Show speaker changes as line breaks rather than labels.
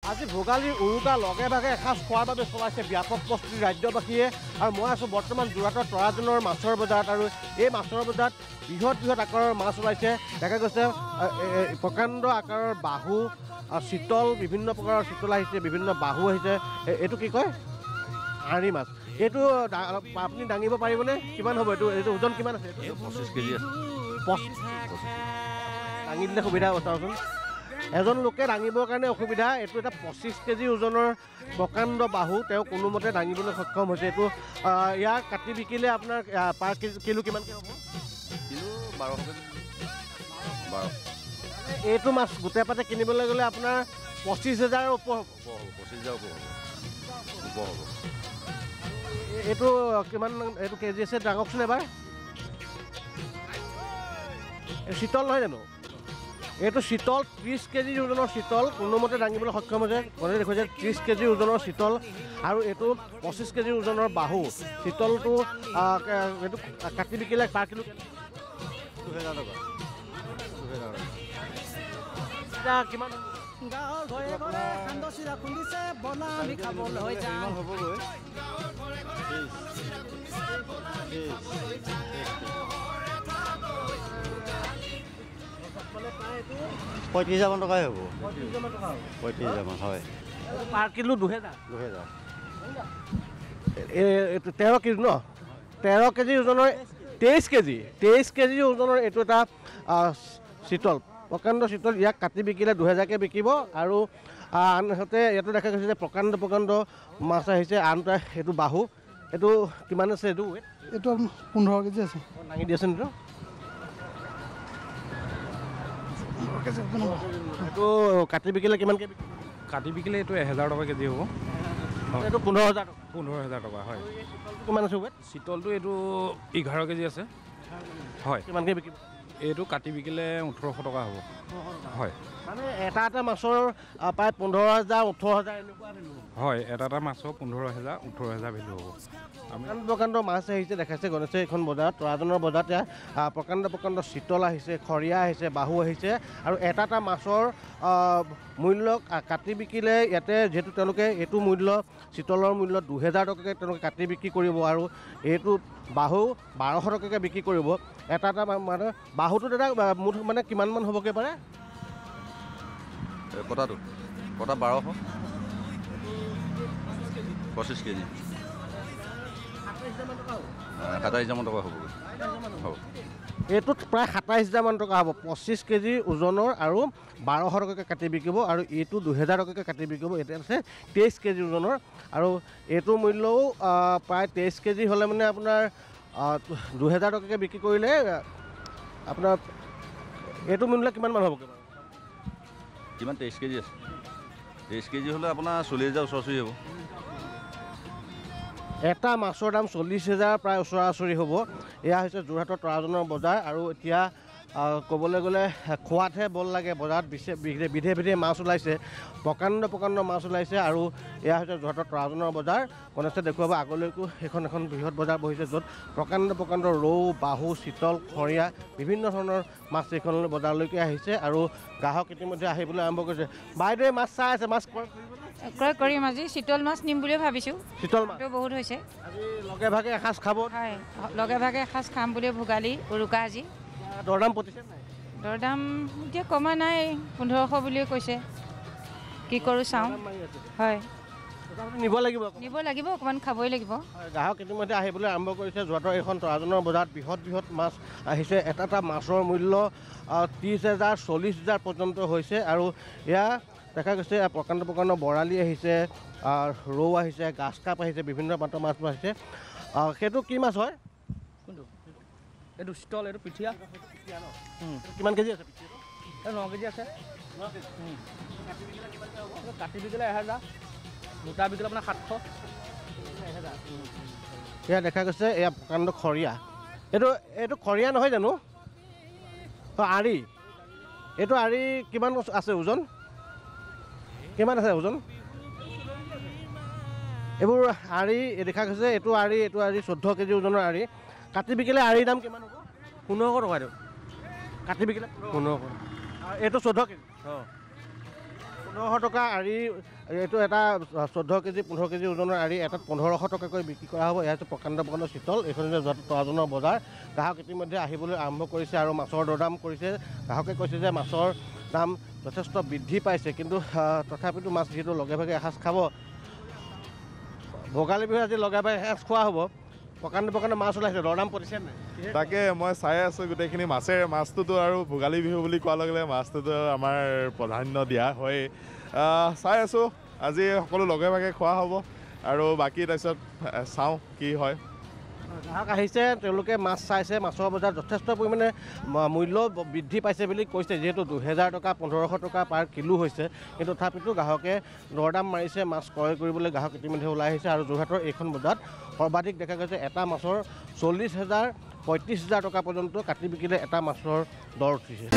আজি ভোগালীৰ উৰুকা লগে ভাগে এসাঁজ খোৱাৰ বাবে চলাইছে ব্যাপক প্ৰস্তুতি ৰাজ্যবাসীয়ে। আৰু মই আছোঁ বৰ্তমান যোৰহাটৰ তৰাজনৰ মাছৰ বজাৰত। আৰু এই মাছৰ বজাৰত বৃহৎ আকাৰৰ মাছ ওলাইছে। দেখা গৈছে প্ৰকাণ্ড আকাৰৰ বাহু, চিতল, বিভিন্ন প্ৰকাৰৰ চিতল আহিছে, বিভিন্ন বাহু আহিছে। এইটো কি কয়? আঁৰি মাছ। এইটো আপুনি দাঙিব পাৰিবনে? কিমান হ'ব এইটো? এইটো ওজন কিমান আছে?
25 কেজি আছে।
দাঙি দিলে সুবিধা হ'ব চাওকচোন। এজন লোকে দাঙিবৰ কাৰণে অসুবিধা। এইটো এটা 25 কেজি ওজনৰ প্ৰকাণ্ড বাহু তেওঁ কোনোমতে দাঙিবলৈ সক্ষম হৈছে। এইটো ইয়াক কাটি বিকিলে আপোনাৰ পাৰ কিলো কিমানকৈ হ'ব?
Kilo 12 KG. 12।
এইটো মাছ গোটেই পাতে কিনিবলৈ গ'লে আপোনাৰ 25,000 ওপৰ হ'ব।
25,000 ওপৰ হ'ব।
এইটো কিমান? এইটো কেজি আছে দাঙকচোন এবাৰ। চিতল নহয় জানো? এইটো চিতল 30 কেজি ওজনৰ চিতল কোনোমতে দাঙিবলৈ সক্ষম হৈছে। গণে দেখুৱাইছে 30 কেজি ওজনৰ চিতল। আৰু এইটো 25 কেজি ওজনৰ বাহু। চিতলটো এইটো কাটি বিকিলে পাৰ কিলো 2,000 টকা। কিমান?
গাঁৱৰ ঘৰে ঘৰে সান্দহ চিৰা খুন্দিছে, বনা আমি খাবলৈ হৈ যাওঁ।
35,000 মান টকাই হ'ব। 35,000 মান হয়।
পাৰ কিলো 2,000।
2,000।
13 কেজি ন? 13 কেজি ওজনৰ 23 কেজি ওজনৰ এইটো এটা চিতল, প্ৰকাণ্ড চিতল। ইয়াক কাটি বিকিলে 2,000কৈ বিকিব। আৰু আনহাতে ইয়াতো দেখা গৈছে যে প্ৰকাণ্ড মাছ আহিছে। আনটা এইটো বাহু। এইটো কিমান আছে? এইটো ৱেট?
এইটো 15 কেজি আছে।
দাঙি দিয়াচোন এইটো। এইটো কাটি বিকিলে কিমানকৈ বিকিব?
কাটি বিকিলে এইটো 1,000 টকা কেজি হ'ব।
এইটো 15,000 টকা।
15,000 টকা হয়।
কিমান আছে ৱেট?
চিতলটো এইটো 11 কেজি আছে। হয়।
কিমানকৈ বিকিব?
এইটো কাটি বিকিলে 1,800 টকা হ'ব। হয়।
মানে এটা মাছৰ প্ৰায় 15,000 18,000 এনেকুৱা ভেলু।
হয়, এটা মাছৰ 15,000 18,000 ভেলু হ'ব।
প্ৰকাণ্ড মাছ আহিছে দেখাইছে গণেশে এইখন বজাৰত, তৰাজনৰ বজাৰত। ইয়াত প্ৰকাণ্ড চিতল আহিছে, খৰিয়া আহিছে, বাহু আহিছে। আৰু এটা মাছৰ মূল্য কাটি বিকিলে ইয়াতে যিহেতু তেওঁলোকে এইটো মূল্য চিতলৰ মূল্য 2,000 টকাকৈ তেওঁলোকে কাটি বিক্ৰী কৰিব। আৰু এইটো বাহু 1,200 টকাকৈ বিক্ৰী কৰিব। এটা মানে বাহুটো দাদা মুঠ মানে কিমান মান হ'বগৈ পাৰে?
কটা 1200। 25 কেজি। 27,000 মান টকা হ'ব।
এইটোত প্ৰায় 27,000 মান টকা হ'ব। 25 কেজি ওজনৰ আৰু 1,200 টকাকৈ কাটি বিকিব। আৰু এইটো 2,000 টকাকৈ কাটি বিকিব। এইটো আছে 23 কেজি ওজনৰ। আৰু এইটো মূল্যও প্ৰায় 23 কেজি হ'লে মানে আপোনাৰ 2,000 টকাকৈ বিক্ৰী কৰিলে আপোনাৰ এইটো মূল্য কিমান মান হ'বগৈ বাৰু?
কিমান? 23 কেজি আছে। 23 কেজি হ'লে আপোনাৰ 40,000 ওচৰা-ওচৰি হ'ব।
এটা মাছৰ দাম 40,000 প্ৰায় ওচৰা-ওচৰি হ'ব। এয়া হৈছে যোৰহাটৰ তৰাজনৰ বজাৰ। আৰু এতিয়া ক'বলৈ গ'লে খোৱাতহে বল লাগে। বজাৰত বিধে মাছ ওলাইছে, প্ৰকাণ্ড মাছ ওলাইছে। আৰু এয়া হৈছে যোৰহাটৰ তৰাজনৰ বজাৰ। গণেশে দেখুৱাব আগলৈকো এখন বৃহৎ বজাৰ বহিছে, য'ত প্ৰকাণ্ড ৰৌ, বাহু, চিতল, খৰিয়া বিভিন্ন ধৰণৰ মাছ এইখন বজাৰলৈকে আহিছে। আৰু গ্ৰাহক ইতিমধ্যে আহিবলৈ আৰম্ভ কৰিছে। বাইদেৱে মাছ চাই আছে, মাছ
ক্ৰয় কৰিম। আজি চিতল মাছ নিম বুলি ভাবিছোঁ।
চিতল মাছ
বহুত হৈছে।
আজি লগে ভাগে এসাঁজ খাব?
হয়, লগে ভাগে এসাঁজ খাম বুলি ভোগালী উৰুকা আজি।
দৰদাম প্ৰতিছে নাই?
দৰদাম এতিয়া কমা নাই, 1,500 বুলিয়ে কৈছে। কি কৰোঁ চাওঁ। হয়,
নিব লাগিব
অকণমান খাবই লাগিব।
গ্ৰাহক ইতিমধ্যে আহিবলৈ আৰম্ভ কৰিছে। যোৰহাটৰ এইখন তৰাজনৰ বজাৰত বৃহৎ মাছ আহিছে। এটা মাছৰ মূল্য 30,000 40,000 পৰ্যন্ত হৈছে। আৰু এয়া দেখা গৈছে প্ৰকাণ্ড বৰালি আহিছে, ৰৌ আহিছে, গাছ কাপ আহিছে, বিভিন্ন পাতৰ মাছ আহিছে। সেইটো কি মাছ হয়?
কোনটো? এইটো চিতল, এইটো পিঠিয়া।
কিমান কেজি আছে?
9 কেজি আছে। কাটি বিকিলে 1,000, গোটা বিকিলে আপোনাৰ 700।
এয়া দেখা গৈছে এয়া প্ৰকাণ্ড খৰিয়া। এইটো খৰিয়া নহয় জানো? আৰি। এইটো আৰি কিমান আছে ওজন? কিমান আছে ওজন? এইবোৰ আৰি দেখা গৈছে। এইটো আৰি 14 কেজি ওজনৰ আৰি। কাটি বিকিলে আৰিৰ দাম কিমান হ'ব? 1,500 টকা দিয়ক। কাটি বিকিলে 1,500। এইটো 14 কেজি। 1,500 টকা আৰি এইটো এটা 14 কেজি 15 কেজি ওজনৰ আৰি এটাত 1500 টকাকৈ বিক্ৰী কৰা হ'ব। এয়া হৈছে প্ৰকাণ্ড চিতল। এইখন হৈছে যোৰহাট তৰাজনৰ বজাৰ। গ্ৰাহক ইতিমধ্যে আহিবলৈ আৰম্ভ কৰিছে আৰু মাছৰ দৰদাম কৰিছে। গ্ৰাহকে কৈছে যে মাছৰ দাম যথেষ্ট বৃদ্ধি পাইছে, কিন্তু তথাপিতো মাছ যিহেতু লগে ভাগে এসাঁজ খাব, ভোগালী বিহু আজি লগে ভাগে এসাঁজ খোৱা হ'ব। প্ৰকাণ্ড মাছ ওলাইছে, দৰদাম পৰিছে নাই?
তাকে মই চাই আছোঁ গোটেইখিনি মাছটোতো আৰু ভোগালী বিহু বুলি কোৱাৰ লগে লগে মাছটোতো আমাৰ প্ৰাধান্য দিয়া হয়। চাই আছোঁ আজি সকলো লগে ভাগে খোৱা হ'ব আৰু বাকী তাৰপিছত চাওঁ কি হয়।
গ্ৰাহক আহিছে, তেওঁলোকে মাছ চাইছে। মাছৰ বজাৰত যথেষ্ট পৰিমাণে মূল্য বৃদ্ধি পাইছে বুলি কৈছে, যিহেতু 2000 টকা 1500 টকা পাৰ কিলো হৈছে, কিন্তু তথাপিতো গ্ৰাহকে দৰদাম মাৰিছে। মাছ ক্ৰয় কৰিবলৈ গ্ৰাহক ইতিমধ্যে ওলাই আহিছে আৰু যোৰহাটৰ এইখন বজাৰত সৰ্বাধিক দেখা গৈছে এটা মাছৰ 40,000 35,000 টকা পৰ্যন্ত কাটি বিকিলে এটা মাছৰ দৰ উঠিছে।